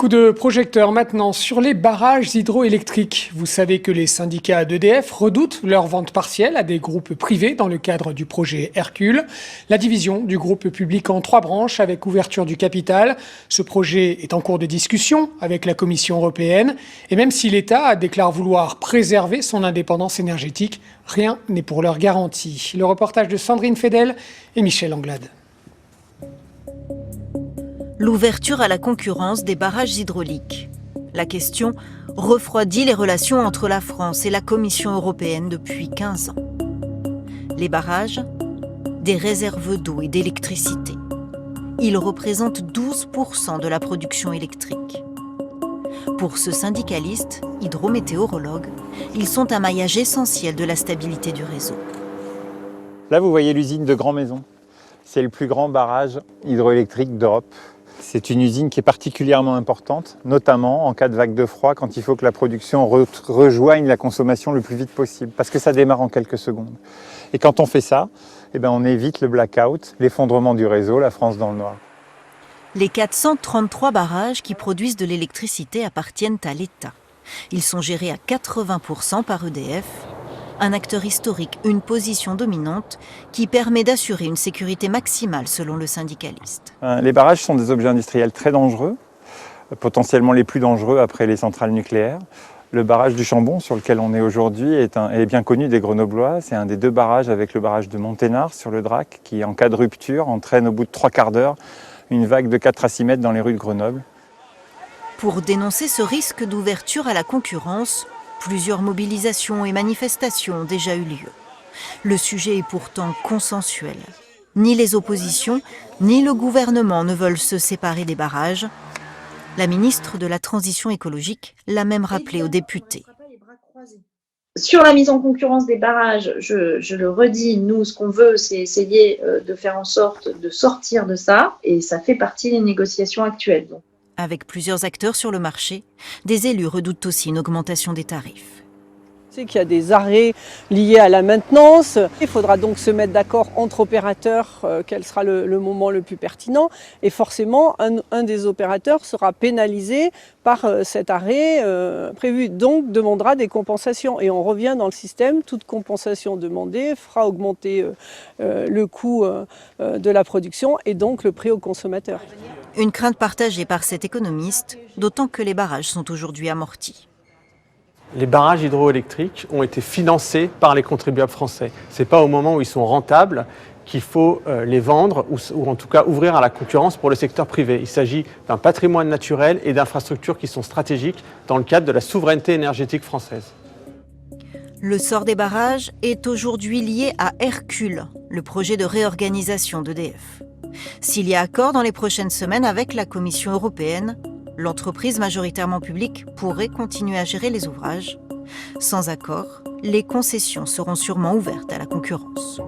Coup de projecteur maintenant sur les barrages hydroélectriques. Vous savez que les syndicats d'EDF redoutent leur vente partielle à des groupes privés dans le cadre du projet Hercule. La division du groupe public en 3 branches avec ouverture du capital. Ce projet est en cours de discussion avec la Commission européenne. Et même si l'État déclare vouloir préserver son indépendance énergétique, rien n'est pour leur garantie. Le reportage de Sandrine Fedel et Michel Anglade. L'ouverture à la concurrence des barrages hydrauliques. La question refroidit les relations entre la France et la Commission européenne depuis 15 ans. Les barrages, des réserves d'eau et d'électricité. Ils représentent 12% de la production électrique. Pour ce syndicaliste, hydrométéorologue, ils sont un maillage essentiel de la stabilité du réseau. Là, vous voyez l'usine de Grand Maison. C'est le plus grand barrage hydroélectrique d'Europe. C'est une usine qui est particulièrement importante, notamment en cas de vague de froid, quand il faut que la production rejoigne la consommation le plus vite possible, parce que ça démarre en quelques secondes. Et quand on fait ça, on évite le blackout, l'effondrement du réseau, la France dans le noir. Les 433 barrages qui produisent de l'électricité appartiennent à l'État. Ils sont gérés à 80% par EDF, un acteur historique, une position dominante qui permet d'assurer une sécurité maximale selon le syndicaliste. Les barrages sont des objets industriels très dangereux, potentiellement les plus dangereux après les centrales nucléaires. Le barrage du Chambon, sur lequel on est aujourd'hui, est bien connu des Grenoblois. C'est un des 2 barrages avec le barrage de Monténard sur le Drac, qui en cas de rupture entraîne au bout de 3/4 d'heure une vague de 4 à 6 mètres dans les rues de Grenoble. Pour dénoncer ce risque d'ouverture à la concurrence, plusieurs mobilisations et manifestations ont déjà eu lieu. Le sujet est pourtant consensuel. Ni les oppositions, ni le gouvernement ne veulent se séparer des barrages. La ministre de la Transition écologique l'a même rappelé aux députés. Sur la mise en concurrence des barrages, je le redis, nous, ce qu'on veut, c'est essayer de faire en sorte de sortir de ça, et ça fait partie des négociations actuelles. Donc. Avec plusieurs acteurs sur le marché, des élus redoutent aussi une augmentation des tarifs. C'est qu'il y a des arrêts liés à la maintenance. Il faudra donc se mettre d'accord entre opérateurs quel sera le moment le plus pertinent. Et forcément, un des opérateurs sera pénalisé par cet arrêt prévu. Donc, demandera des compensations. Et on revient dans le système. Toute compensation demandée fera augmenter le coût de la production et donc le prix au consommateur. Une crainte partagée par cet économiste, d'autant que les barrages sont aujourd'hui amortis. Les barrages hydroélectriques ont été financés par les contribuables français. Ce n'est pas au moment où ils sont rentables qu'il faut les vendre ou en tout cas ouvrir à la concurrence pour le secteur privé. Il s'agit d'un patrimoine naturel et d'infrastructures qui sont stratégiques dans le cadre de la souveraineté énergétique française. Le sort des barrages est aujourd'hui lié à Hercule, le projet de réorganisation d'EDF. S'il y a accord dans les prochaines semaines avec la Commission européenne, l'entreprise majoritairement publique pourrait continuer à gérer les ouvrages. Sans accord, les concessions seront sûrement ouvertes à la concurrence.